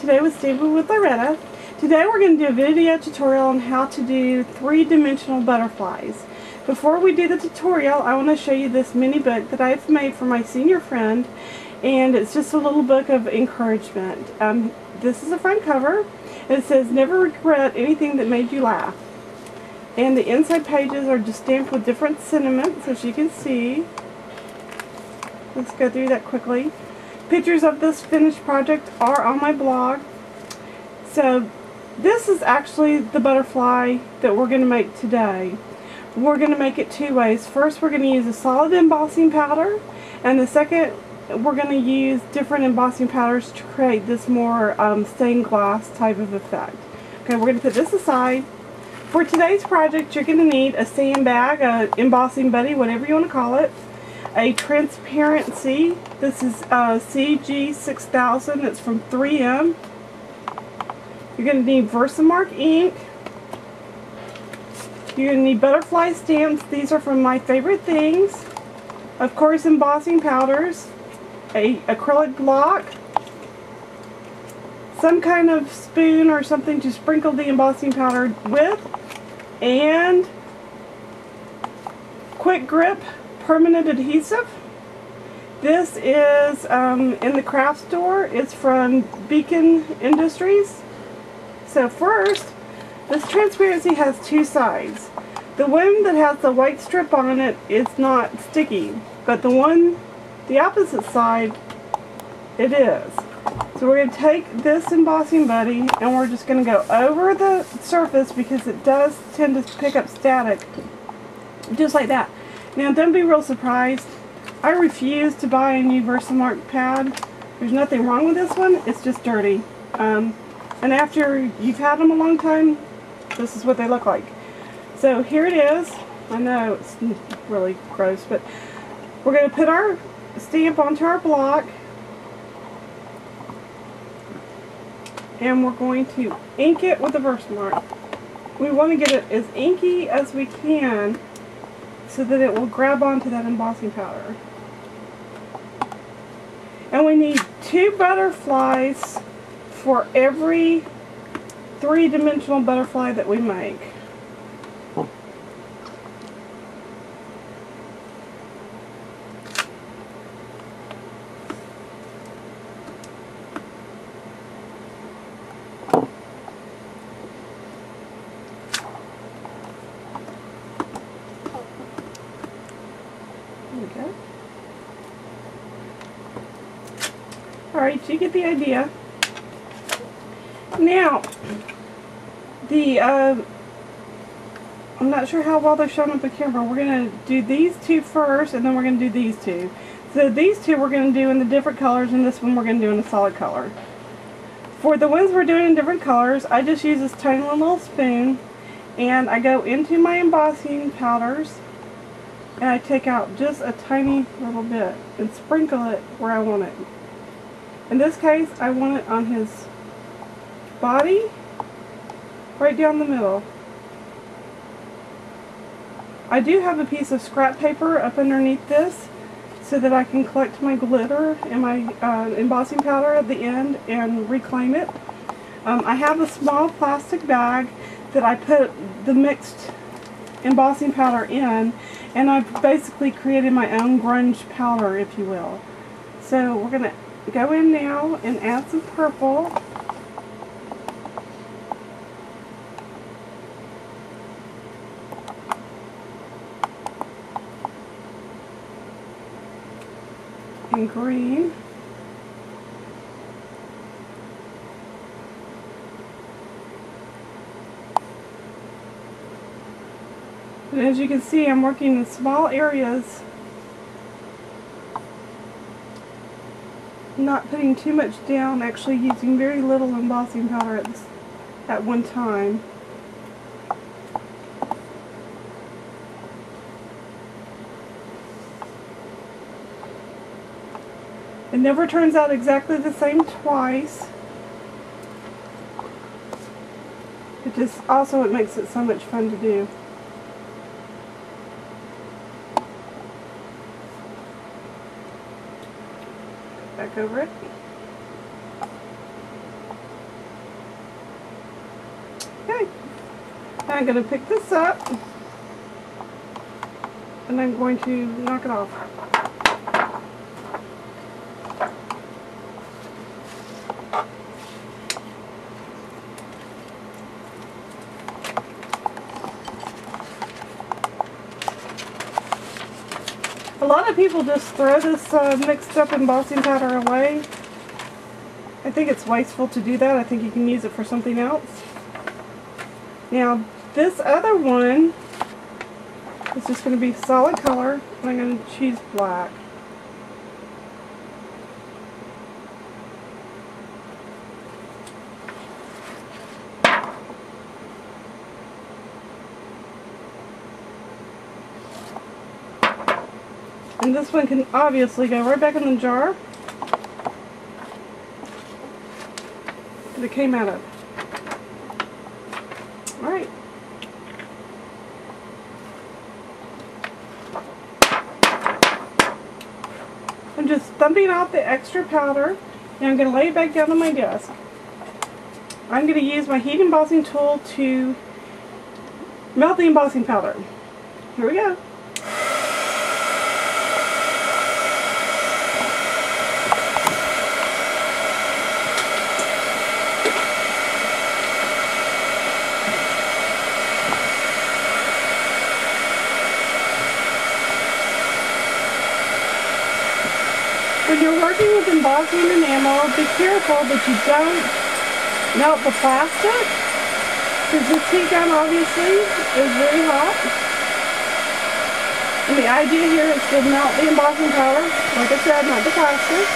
today with Stampin' with Loretta. Today we're going to do a video tutorial on how to do three-dimensional butterflies. Before we do the tutorial, I want to show you this mini book that I've made for my senior friend, and it's just a little book of encouragement. This is the front cover. It says, "Never regret anything that made you laugh." And the inside pages are just stamped with different sentiments, as you can see. Let's go through that quickly. Pictures of this finished project are on my blog. So this is actually the butterfly that we're going to make today. We're going to make it two ways. First, we're going to use a solid embossing powder, and the second, we're going to use different embossing powders to create this more stained glass type of effect. Okay, we're going to put this aside. For today's project, you're going to need a sandbag, an embossing buddy, whatever you want to call it, a transparency. This is CG6000. It's from 3M. You're going to need Versamark ink. You're going to need butterfly stamps. These are from My Favorite Things. Of course, embossing powders, a acrylic block, some kind of spoon or something to sprinkle the embossing powder with, and Quick Grip permanent adhesive. This is in the craft store. It's from Beacon Industries. So first, this transparency has two sides. The one that has the white strip on it is not sticky, but the opposite side, it is. So we're going to take this embossing buddy and we're just going to go over the surface because it does tend to pick up static, just like that. Now don't be real surprised. I refuse to buy a new Versamark pad. There's nothing wrong with this one, it's just dirty. And after you've had them a long time, this is what they look like. So here it is. I know it's really gross, but we're going to put our stamp onto our block, and we're going to ink it with the Versamark. We want to get it as inky as we can so that it will grab onto that embossing powder. And we need 2 butterflies for every three-dimensional butterfly that we make. There we go. Alright, you get the idea. Now, I'm not sure how well they're showing up on camera. We're going to do these 2 first, and then we're going to do these 2. So these 2 we're going to do in the different colors, and this one we're going to do in a solid color. For the ones we're doing in different colors, I just use this tiny little spoon, and I go into my embossing powders, and I take out just a tiny little bit and sprinkle it where I want it. In this case, I want it on his body, right down the middle. I do have a piece of scrap paper up underneath this so that I can collect my glitter and my embossing powder at the end and reclaim it. I have a small plastic bag that I put the mixed embossing powder in, and I've basically created my own grunge powder, if you will. So we're going to go in now and add some purple. And green. And as you can see, I'm working in small areas, not putting too much down, actually using very little embossing powder at one time. It never turns out exactly the same twice. It makes it so much fun to do. back over it. I'm going to pick this up and I'm going to knock it off. A lot of people just throw this mixed up embossing powder away. I think it's wasteful to do that. I think you can use it for something else. Now this other one is just going to be solid color, and I'm going to choose black. And this one can obviously go right back in the jar that it came out of. Alright. I'm just thumping out the extra powder, and I'm going to lay it back down on my desk. I'm going to use my heat embossing tool to melt the embossing powder. Here we go. When you're working with embossing enamel, be careful that you don't melt the plastic, because this heat gun obviously is very hot. And the idea here is to melt the embossing powder, like I said, not the plastic.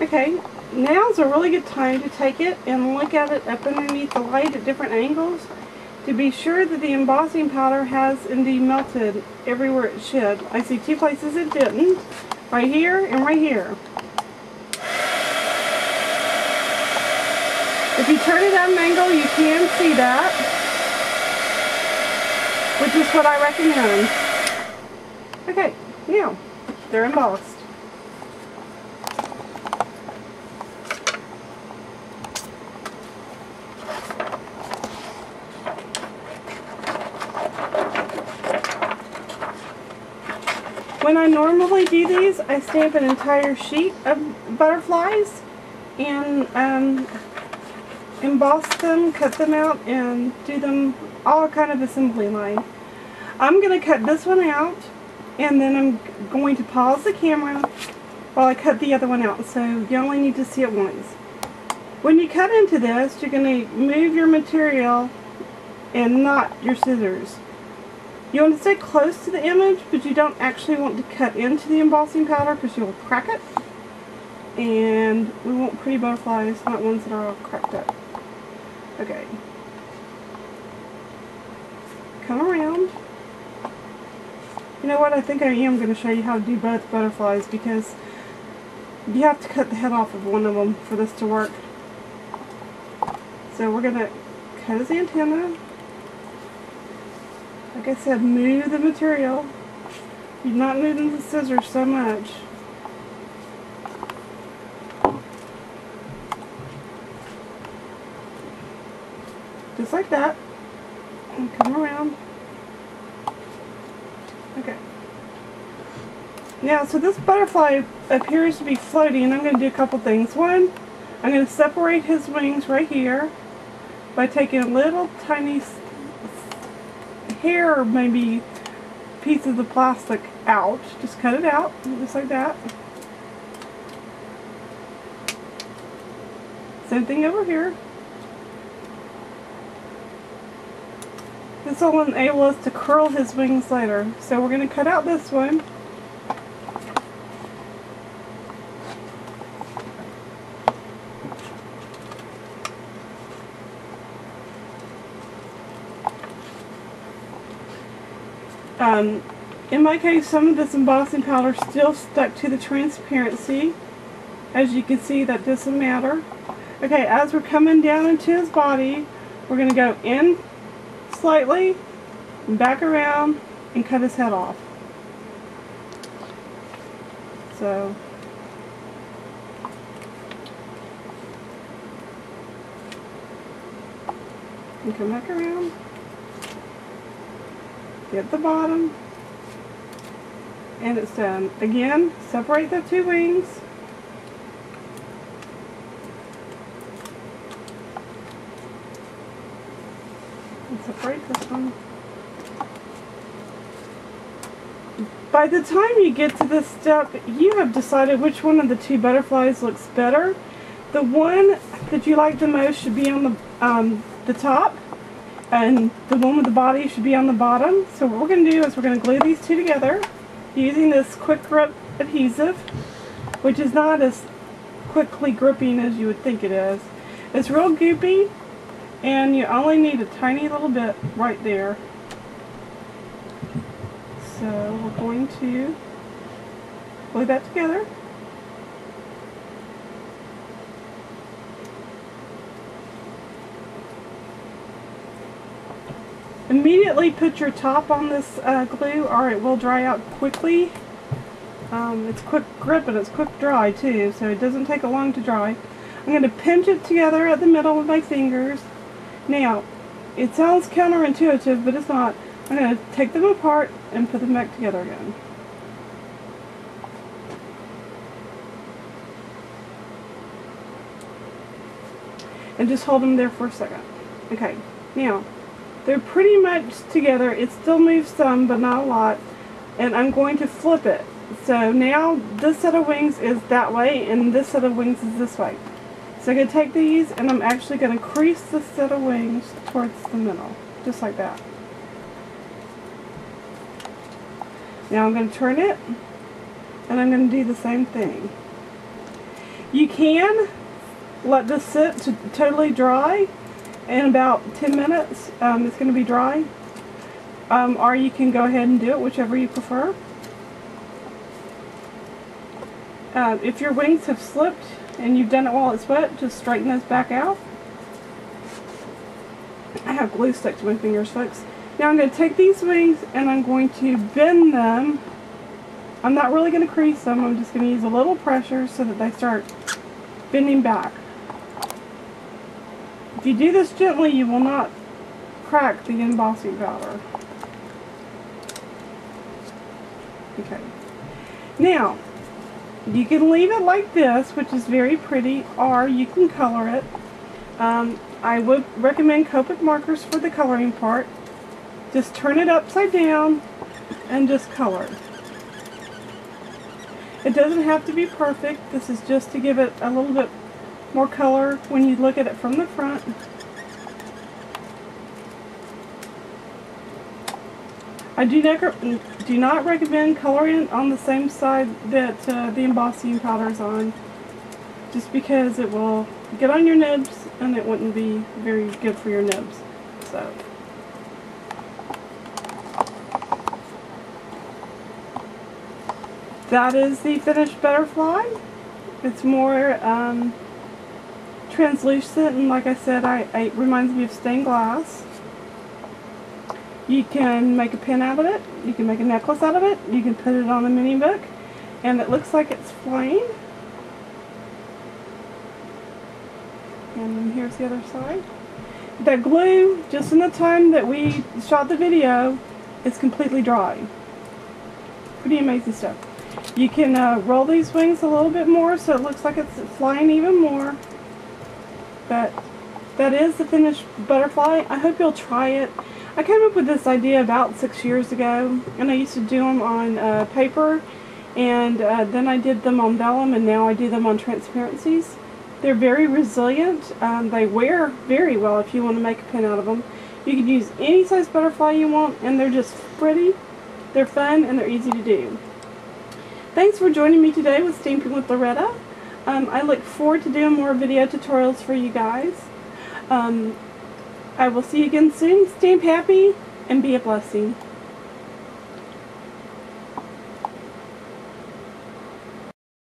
Okay, now's a really good time to take it and look at it up underneath the light at different angles to be sure that the embossing powder has indeed melted everywhere it should. I see two places it didn't, right here and right here. If you turn it at an angle, you can see that, which is what I recommend. Okay, now they're embossed. When I normally do these, I stamp an entire sheet of butterflies and emboss them, cut them out, and do them all kind of assembly line. I'm going to cut this one out, and then I'm going to pause the camera while I cut the other one out, so you only need to see it once. When you cut into this, you're going to move your material and not your scissors. You want to stay close to the image, but you don't actually want to cut into the embossing powder because you'll crack it. And we want pretty butterflies, not ones that are all cracked up. Okay. Come around. You know what, I think I am going to show you how to do both butterflies because you have to cut the head off of one of them for this to work. So we're going to cut his antenna. Like I said, move the material. You're not moving the scissors so much. Just like that. And come around. Okay. Now, so this butterfly appears to be floating, and I'm going to do a couple things. One, I'm going to separate his wings right here by taking a little tiny hair or maybe piece of the plastic out. Just cut it out, just like that. Same thing over here. This will enable us to curl his wings later. So we're going to cut out this one. In my case, some of this embossing powder still stuck to the transparency, As you can see, that doesn't matter. Okay, as we're coming down into his body, we're going to go in slightly, and back around, and cut his head off. So, and come back around, get the bottom, and it's done. Again, separate the two wings. And separate this one. By the time you get to this step, you have decided which one of the two butterflies looks better. The one that you like the most should be on the top, and the one with the body should be on the bottom. So what we're going to do is we're going to glue these two together using this quick grip adhesive, which is not as quickly gripping as you would think it is. It's real goopy, and you only need a tiny little bit right there. So we're going to glue that together. Immediately put your top on this glue or it will dry out quickly. It's quick grip and it's quick dry too, so it doesn't take long to dry. I'm going to pinch it together at the middle with my fingers. Now, it sounds counterintuitive, but it's not. I'm going to take them apart and put them back together again. And just hold them there for a second. Okay, now, they're pretty much together. It still moves some, but not a lot. And I'm going to flip it. So now this set of wings is that way, and this set of wings is this way. So I'm going to take these, and I'm actually going to crease this set of wings towards the middle, just like that. Now I'm going to turn it, and I'm going to do the same thing. You can let this sit to totally dry. In about 10 minutes, it's going to be dry. Or you can go ahead and do it, whichever you prefer. If your wings have slipped and you've done it while it's wet, just straighten those back out. I have glue stuck to my fingers, folks. Now I'm going to take these wings and I'm going to bend them. I'm not really going to crease them. I'm just going to use a little pressure so that they start bending back. If you do this gently, you will not crack the embossing powder. Okay. Now, you can leave it like this, which is very pretty, or you can color it. I would recommend Copic markers for the coloring part. Just turn it upside down and just color. It doesn't have to be perfect. This is just to give it a little bit more color when you look at it from the front. I do not recommend coloring on the same side that the embossing powder is on, just because it will get on your nibs and it wouldn't be very good for your nibs. So, that is the finished butterfly. It's more translucent, and like I said, it reminds me of stained glass. You can make a pin out of it, you can make a necklace out of it, you can put it on a mini book, and it looks like it's flying. And then here's the other side. The glue, just in the time that we shot the video, is completely dry. Pretty amazing stuff. You can roll these wings a little bit more so it looks like it's flying even more. But that is the finished butterfly. I hope you'll try it. I came up with this idea about 6 years ago, and I used to do them on paper, and then I did them on vellum, and now I do them on transparencies. They're very resilient. They wear very well if you want to make a pin out of them. You can use any size butterfly you want, and they're just pretty, they're fun, and they're easy to do. Thanks for joining me today with Stamping with Loretta. I look forward to doing more video tutorials for you guys. I will see you again soon. Stamp happy and be a blessing.